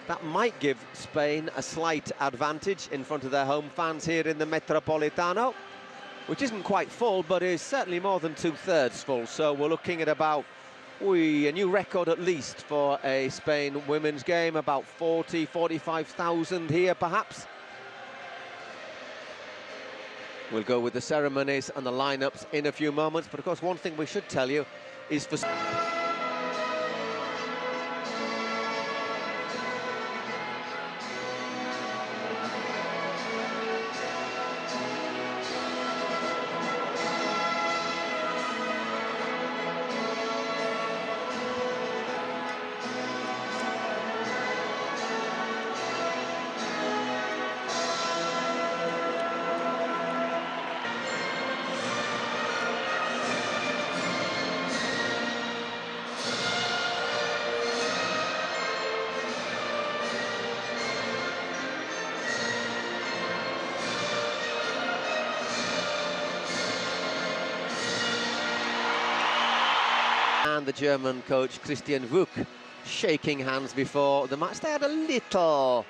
That might give Spain a slight advantage in front of their home fans here in the Metropolitano, which isn't quite full, but is certainly more than 2/3 full. So we're looking at about a new record at least for a Spain women's game, about 45,000 here perhaps. We'll go with the ceremonies and the lineups in a few moments, but of course one thing we should tell you is for and the German coach Christian Wück shaking hands before the match. They had a little,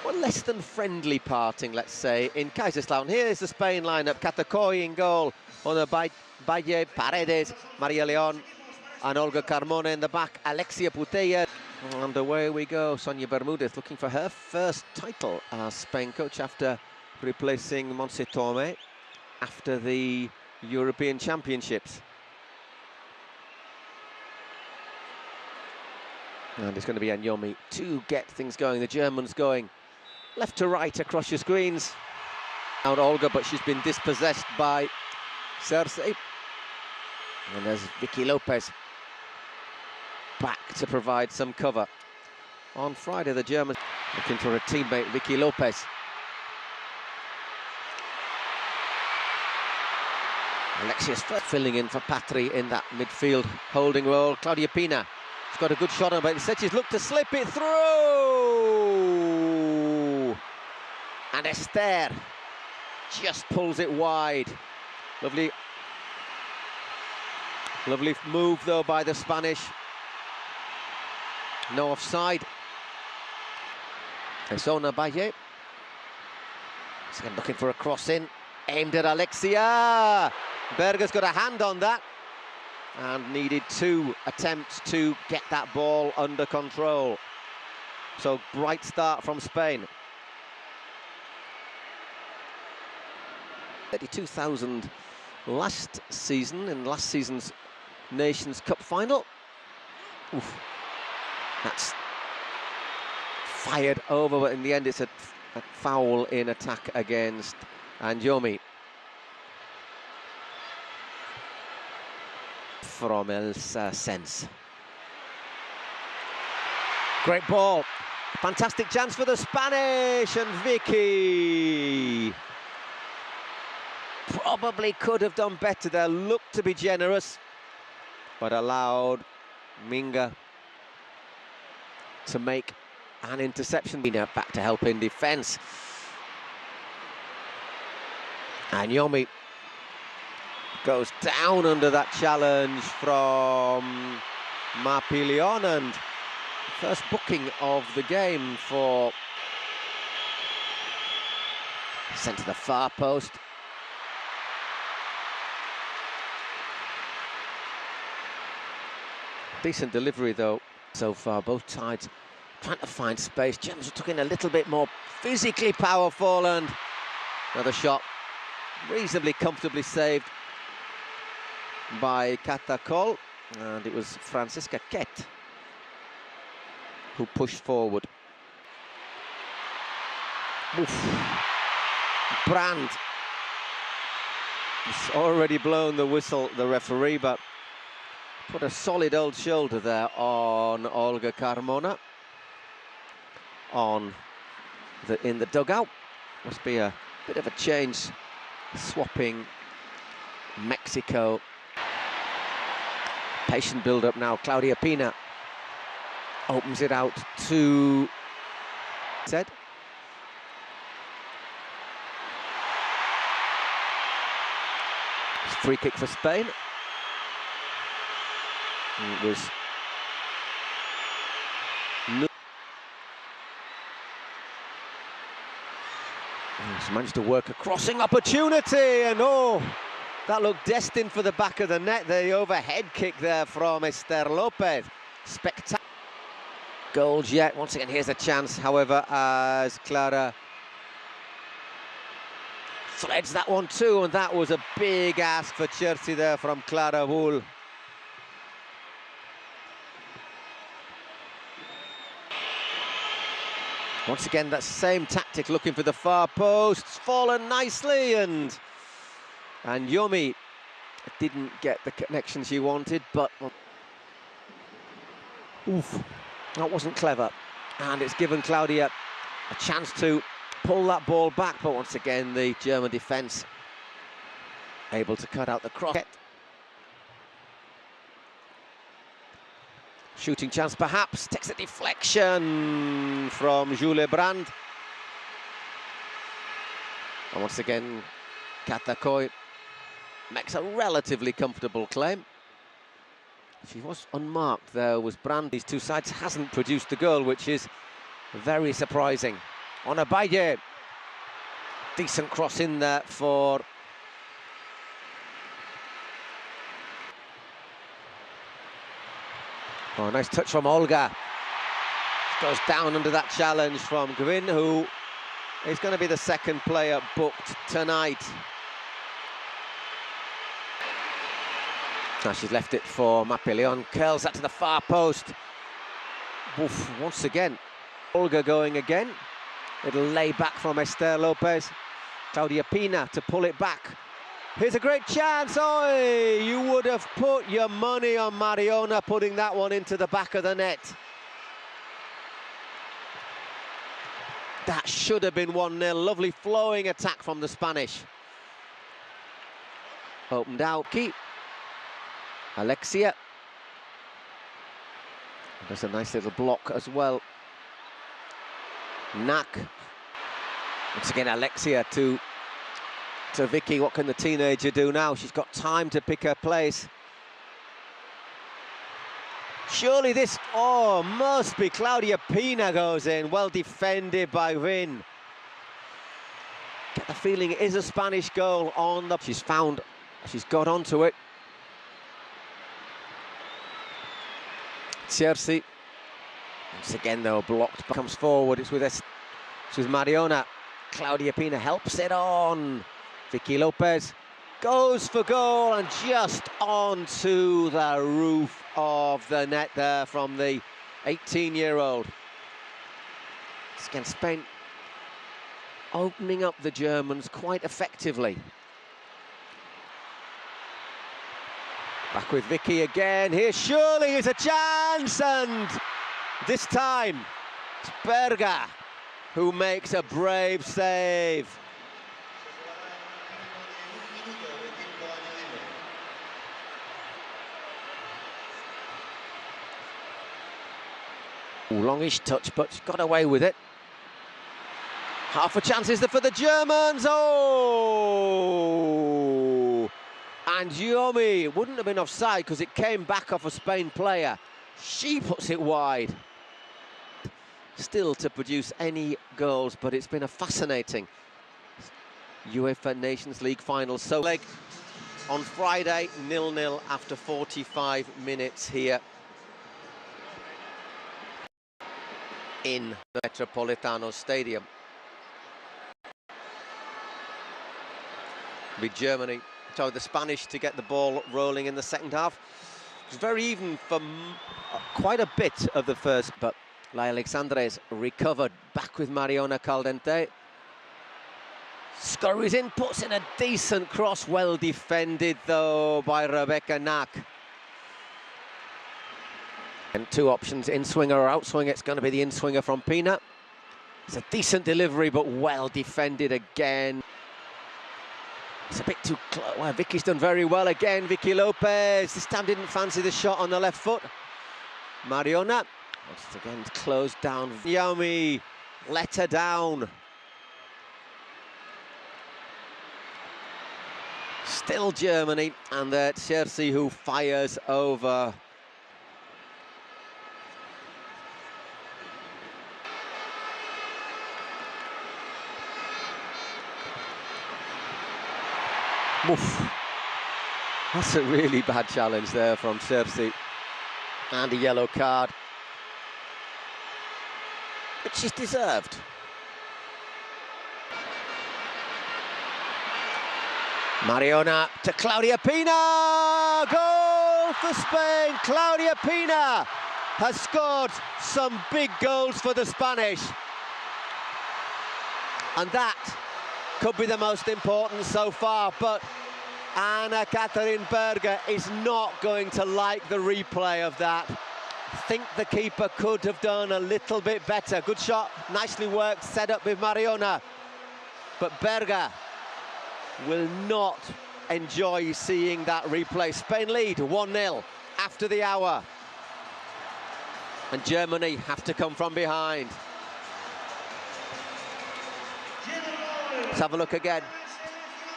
less than friendly parting, let's say, in Kaiserslautern. Here is the Spain lineup: Catacoy in goal, Ona Valle, Paredes, Maria León, and Olga Carmona in the back, Alexia Putellas. And away we go. Sonia Bermudez looking for her first title as Spain coach after replacing Montse Tomé after the European Championships. And it's going to be Anyomi to get things going. The Germans going left to right across your screens. Out Olga, but she's been dispossessed by Cersei. And there's Vicky Lopez back to provide some cover. On Friday, the Germans looking for a teammate, Vicky Lopez. Alexius filling in for Patry in that midfield holding role. Claudia Pina has got a good shot on, but instead she's looked to slip it through. And Esther just pulls it wide. Lovely move though by the Spanish. No offside. Ona Valle. Looking for a cross in. Aimed at Alexia. Berger's got a hand on that and needed 2 attempts to get that ball under control. So bright start from Spain. 32,000 last season in last season's Nations Cup final. Oof. That's fired over, but in the end it's a foul in attack against Anyomi. From El Sens. Great ball. Fantastic chance for the Spanish, and Vicky probably could have done better there. Looked to be generous, but allowed Minga to make an interception. Back to help in defence. Anyomi goes down under that challenge from Marpilion, and first booking of the game for sent to the far post. Decent delivery though so far, both sides trying to find space. Germans took in a little bit more physically powerful, and another shot reasonably comfortably saved by Catacoll, and it was Francisca Kett who pushed forward. Oof. Brand has already blown the whistle, the referee, but put a solid old shoulder there on Olga Carmona. In the dugout, must be a bit of a change, swapping Mexico. Patient build-up now. Claudia Pina opens it out to Zed. Free kick for Spain. It was She's managed to work a crossing opportunity, and oh, that looked destined for the back of the net. The overhead kick there from Esther Lopez. Spectacular goals yet. Once again, here's a chance, however, as Clara threads that one too, and that was a big ask for Chelsea there from Clara Bull. Once again, that same tactic, looking for the far post. It's fallen nicely, and Yomi didn't get the connection she wanted, but oof, that wasn't clever. And it's given Claudia a chance to pull that ball back, but once again, the German defence able to cut out the cross. Shooting chance perhaps, takes a deflection from Jules Brand. And once again, Katakoi makes a relatively comfortable claim. She was unmarked there, was Brand. These two sides hasn't produced the goal, which is very surprising. On a Baye, decent cross in there for oh, nice touch from Olga. Goes down under that challenge from Gwyn, who is going to be the second player booked tonight. Now she's left it for Mapeleon. Curls that to the far post. Oof, once again, Olga going again. It'll lay back from Esther Lopez. Claudia Pina to pull it back. Here's a great chance. Oi, you would have put your money on Mariona putting that one into the back of the net. That should have been 1-0. Lovely flowing attack from the Spanish. Opened out. Keep. Alexia. There's a nice little block as well. Nak. Once again, Alexia to Vicky. What can the teenager do now? She's got time to pick her place. Surely this, oh, must be Claudia Pina goes in. Well defended by Vin. Get the feeling it is a Spanish goal on the... She's got onto it. Chelsea. Once again, though, blocked. Comes forward. It's with Mariona. Claudia Pina helps it on. Vicky Lopez goes for goal and just onto the roof of the net there from the 18-year-old. Again, Spain opening up the Germans quite effectively. Back with Vicky again. Here surely is a chance, and this time it's Berga who makes a brave save. Longish touch, but got away with it. Half a chance is there for the Germans. Oh! And Yomi wouldn't have been offside because it came back off a Spain player. She puts it wide. Still to produce any goals, but it's been a fascinating UEFA Nations League final. So leg on Friday, 0-0 after 45 minutes here in the Metropolitano Stadium. With Germany, so the Spanish to get the ball rolling in the second half. It was very even for quite a bit of the first, but La Alexandres recovered back with Mariona Caldente. Scurries in, puts in a decent cross, well defended though by Rebecca Nak. And two options, in-swinger or out-swinger. It's going to be the in-swinger from Pina. It's a decent delivery, but well defended again. It's a bit too close. Well, Vicky's done very well again. Vicky Lopez this time didn't fancy the shot on the left foot. Mariona, once again, closed down. Yomi let her down. Still Germany, and Chelsea who fires over. Oof. That's a really bad challenge there from Cersei. And a yellow card. But she's deserved. Mariona to Claudia Pina! Goal for Spain! Claudia Pina has scored some big goals for the Spanish. And that could be the most important so far, but Anna-Catherine Berger is not going to like the replay of that. I think the keeper could have done a little bit better. Good shot, nicely worked, set up with Mariona. But Berger will not enjoy seeing that replay. Spain lead 1-0 after the hour. And Germany have to come from behind. Let's have a look again.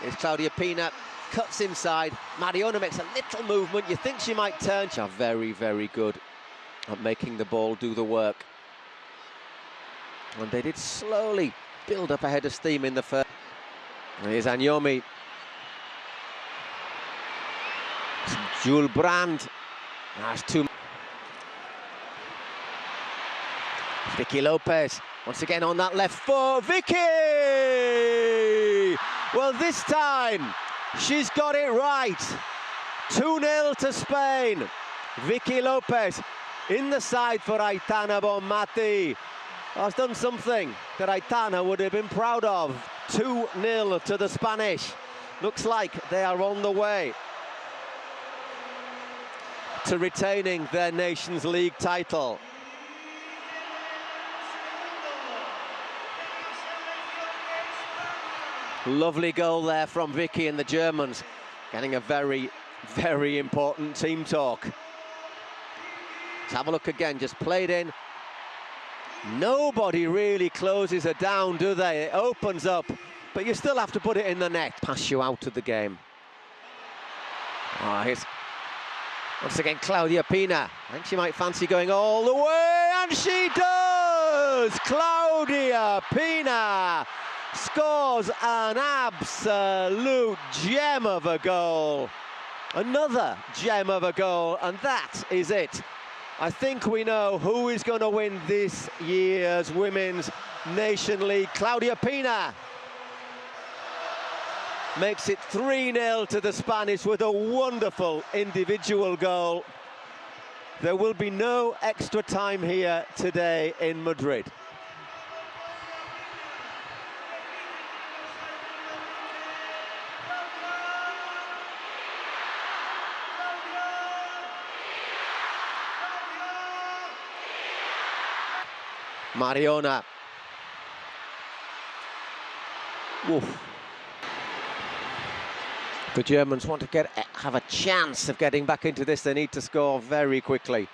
Here's Claudia Pina, cuts inside. Mariona makes a little movement. You think she might turn. She's very, very good at making the ball do the work. And they did slowly build up a head of steam in the first. Here's Agnomi. Jules Brand. That's two. Vicky Lopez once again on that left foot. Vicky! Well, this time she's got it right. 2-0 to Spain. Vicky Lopez in the side for Aitana Bonmati. Has done something that Aitana would have been proud of. 2-0 to the Spanish. Looks like they are on the way to retaining their Nations League title. Lovely goal there from Vicky and the Germans, getting a very, very important team talk. Let's have a look again, just played in. Nobody really closes her down, do they? It opens up, but you still have to put it in the net. Pass you out of the game. Oh, here's, once again, Claudia Pina. I think she might fancy going all the way, and she does! Claudia Pina scores an absolute gem of a goal. Another gem of a goal, and that is it. I think we know who is going to win this year's Women's Nation League. Claudia Pina makes it 3-0 to the Spanish with a wonderful individual goal. There will be no extra time here today in Madrid. Mariona. Oof. The Germans want to have a chance of getting back into this. They need to score very quickly.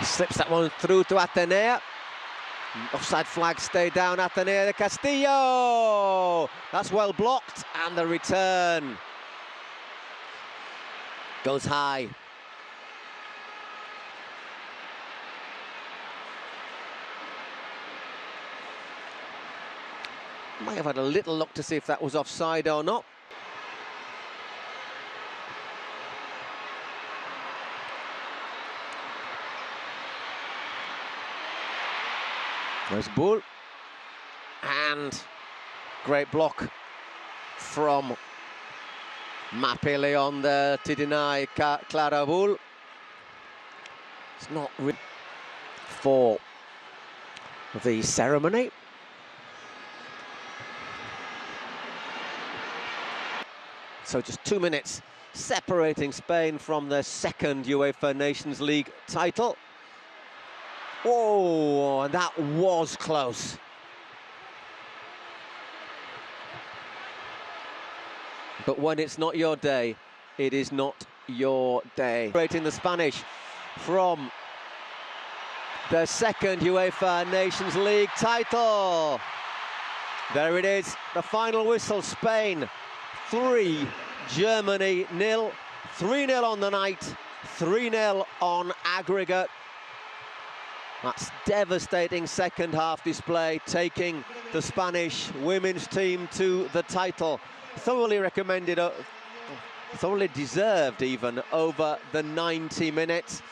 Slips that one through to Atenea. Offside flag stayed down. Atenea de Castillo. That's well blocked, and the return goes high. Might have had a little look to see if that was offside or not. There's Bull, and great block from Mappé Leon there to deny Clara Bull. It's not really for the ceremony. So just 2 minutes separating Spain from their second UEFA Nations League title. Oh, and that was close. But when it's not your day, it is not your day. Separating the Spanish from their second UEFA Nations League title. There it is, the final whistle. Spain 3, Germany 0. 3-0 on the night. 3-0 on aggregate. That's devastating second half display, taking the Spanish women's team to the title. Thoroughly recommended, thoroughly deserved even, over the 90 minutes.